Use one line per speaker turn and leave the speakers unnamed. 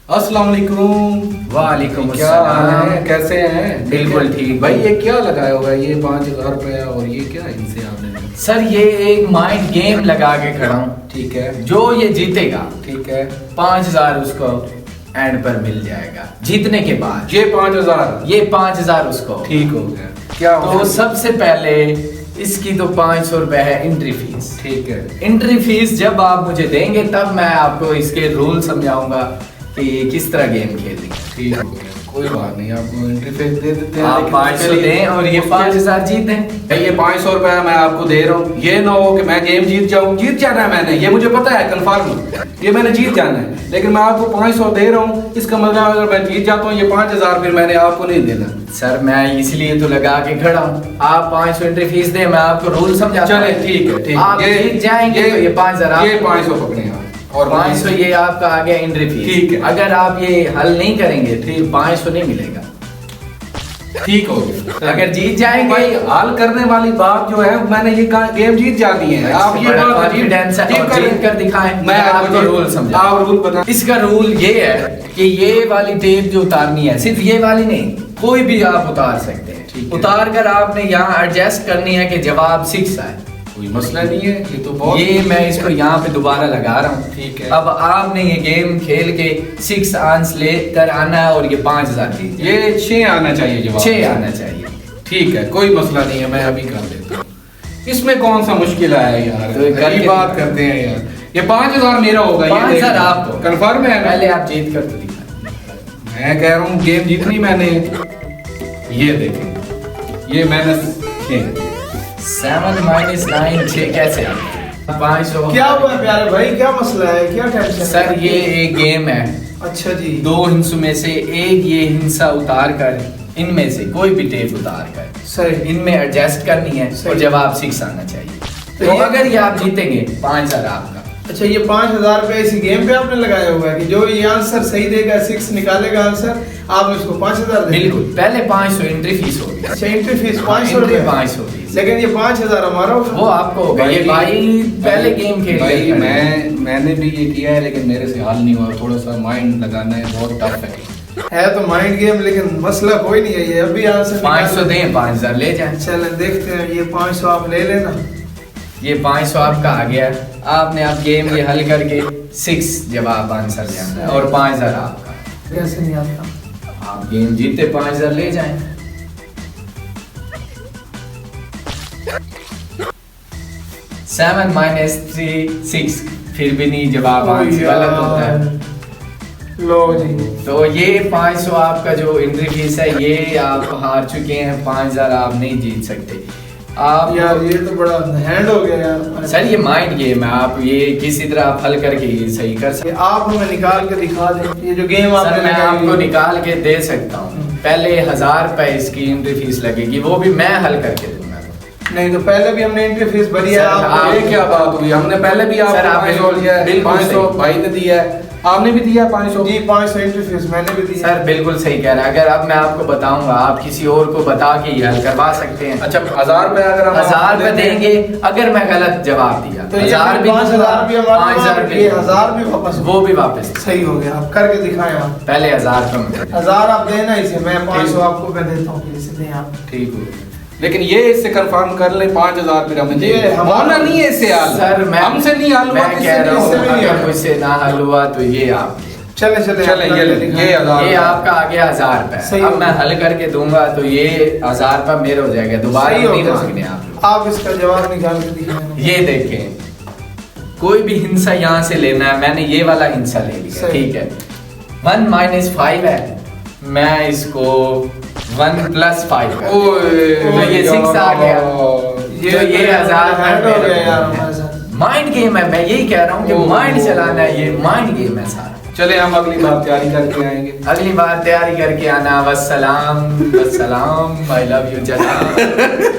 अस्सलाम वालेकुम।
वालेकुम
क्या हाल है, कैसे हैं?
बिल्कुल ठीक
भाई। ये क्या लगाया होगा, ये 5,000 रुपया और ये क्या इनसे आपने?
सर, ये एक माइंड गेम लगा के खड़ा हूँ।
ठीक है,
जो ये जीतेगा
ठीक है,
5,000 उसको एंड पर मिल जाएगा जीतने के बाद।
ये 5,000,
ये 5,000 उसको।
ठीक हो गया। क्या
तो सबसे पहले इसकी तो 500 रुपए है एंट्री फीस।
ठीक है,
एंट्री फीस जब आप मुझे देंगे तब मैं आपको इसके रूल समझाऊंगा कि किस तरह गेम खेलनी है।
ठीक हो गया, कोई बात नहीं, आपको एंट्री फीस दे देते हैं।
आप 500 दें और ये 5,000 जीतें।
भाई ये 500 रुपया मैं आपको दे रहा हूँ, ये ना हो कि मैं गेम जीत जाऊँ। जीत जाना है मैंने, ये मुझे पता है कंफर्म, ये मैंने जीत जाना है। लेकिन मैं आपको 500 दे रहा हूँ, इसका मतलब अगर मैं जीत जाता हूँ ये 5,000 फिर मैंने आपको नहीं देना।
सर, मैं इसलिए तो लगा के खड़ा हूँ। आप 500 एंट्री फीस दे, मैं आपको रूल समझाता हूँ।
चले ठीक है, ठीक
आप जीत जाएंगे तो ये 5,000
ये 500 पकड़े आप
और 500 ये आपका आ गया एंट्री फीस।
ठीक है।
अगर आप ये हल नहीं करेंगे तो 500 नहीं मिलेगा।
ठीक हो गया।
अगर जीत जाएंगे,
भाई हल करने वाली बात जो है, मैंने ये गेम जीत जाती है। आप ये बात
कॉन्फिडेंस है और जीत कर दिखाएं।
मैं
आपको रूल समझा।
आप रूल बता।
इसका रूल ये है कि ये वाली टेप जो उतारनी है, सिर्फ ये वाली नहीं, कोई भी आप उतार सकते हैं।
ठीक है।
उतार कर आपने यहाँ एडजस्ट करनी है कि जवाब 6 आए।
कोई मसला नहीं है, ये तो बहुत।
ये मैं इसको यहाँ पे दोबारा लगा रहा हूँ।
ठीक है।
अब आपने ये गेम खेल के 6 आंसर लेकर आना है और ये 5,000 जीत।
ये 6 आना चाहिए जवाब।
6 आना चाहिए।
ठीक है, कोई मसला नहीं है, मैं अभी कर देता हूँ। इसमें कौन सा मुश्किल आया यार,
तो
गरीब बात करते हैं यार। ये 5,000 मेरा होगा।
5,000 आपको
कंफर्म है?
पहले आप जीत कर तो दिखा।
मैं कह रहा हूँ गेम जीतनी मैंने। ये देखें, ये मैंने
7 - 9 6 कैसे आ गया? 500।
क्या हुआ प्यारे भाई, क्या मसला है, क्या टेंशन?
सर, ये एक गेम है।
अच्छा जी।
2 हिस्सों में से एक ये हिस्सा उतार कर इनमें से कोई भी टेप उतार कर
सही।
इनमें एडजस्ट करनी है और जवाब 6 आना चाहिए। तो अगर ये आप जीतेंगे 5,000 आपका।
अच्छा, ये 5,000 रुपए इसी गेम पे आपने लगाया हुआ है कि जो ये आंसर सही देगा, 6 निकालेगा आंसर, आप उसको 5,000 देंगे?
बिल्कुल, पहले 500 एंट्री फीस होगी।
अच्छा, एंट्री फीस 500 रुपए।
500 फीस,
लेकिन ये 5,000 हमारा होगा।
वो आपको होगा। ये भाई पहले गेम खेल
भाई मैंने भी ये किया है, लेकिन मेरे से हल नहीं हुआ। थोड़ा सा माइंड लगाना है, बहुत टफ
है तो माइंड गेम, लेकिन मसला कोई नहीं है। ये अभी आंसर
500 दें, 5,000 ले जाएं।
चलें देखते हैं, ये 500 आप ले लेना।
ये 500 आपका आ गया। आपने आप गेम ये हल करके 6 जवाब आंसर जाना है और 5,000 आपका।
कैसे नहीं आता?
आप गेम जीते 5,000 ले जाएं। 7 - 3 6 फिर भी नहीं, जवाब आंसर गलत होता है।
लो जी।
तो ये 500 आपका जो एंट्री फीस है, ये आप हार चुके हैं। 5,000 आप नहीं जीत सकते। आप
यार ये तो बड़ा हैंड हो गया यार।
सर, ये माइंड गेम है। आप ये किसी तरह आप हल करके ये सही कर सकते हैं।
आप हमें निकाल के दिखा दें ये जो गेम
सर,
आपने
मैं
लगाई
आपको
है।
निकाल के दे सकता हूँ। पहले 1,000 रुपए इसकी एंट्री फीस लगेगी, वो भी मैं हल करके दूंगा।
नहीं तो पहले भी हमने एंट्री फीस भरी है।
सर,
आप
ये क्या बात हुई? हमने पहले भी
सर,
आपको
आप
500 लिया है,
बिल्कुल
500
सही।
भाई ने दिया है, आपने भी दिया 500।
जी 500 एंट्री फीस मैंने भी दी है।
सर, बिल्कुल सही कह रहे हैं। अगर अब मैं आपको बताऊंगा, आप किसी और को बता के ये हल करवा सकते हैं।
अच्छा, 1,000 रुपया अगर हम
1,000 रुपए देंगे अगर मैं गलत जवाब दिया
तो ये
1,000 भी
5,000 भी हमारे
5,000
पास, ये 1,000 भी वापस
वो भी वापस।
सही हो गया। आप करके दिखाएं आप।
पहले 1,000 रुपए
1,000 आप देना इसे, मैं 500 आपको मैं देता हूँ। इसे दें आप।
ठीक हो गया। लेकिन ये इससे कंफर्म कर ले 5,000 फिर हमें
ये
दे।
हमारा
होना नहीं है इससे हाल।
सर, मैं
हमसे नहीं हाल हुआ,
मैं
किससे
कह रहा
नहीं,
हूँ
इससे भी नहीं
अगर
हाल।
मुझसे ना हल हुआ तो ये आप
चले चले
चले,
आप
ये
करके दिखाएं।
1,000
ये आपका आ गया 1,000 रुपए।
सही
अब
हो
मैं
गया।
हल करके दूंगा तो ये 1,000 रुपए मेरे हो जाएगा। दोबारा
सही हो
नहीं
गया।
मांगने आप।
आप इसका जवाब निकाल के दिखाएं।
ये देखें, कोई भी हिस्सा यहाँ से लेना है। मैंने ये वाला हिस्सा ले लिया,
सही।
ठीक है। 1 - 5 है, मैं इसको 1 + 5 कर
ओए,
तो ये 6 आ गया। तो ये 1,000
हैंड हो गया यार हमारे साथ।
माइंड गेम है। मैं यही कह रहा हूँ कि माइंड चलाना है, ये माइंड गेम है सारा।
चले हम अगली बार तैयारी करके आएंगे।
अगली बार तैयारी करके आना। वस्सलाम वस्सलाम, आई लव यू जनाब।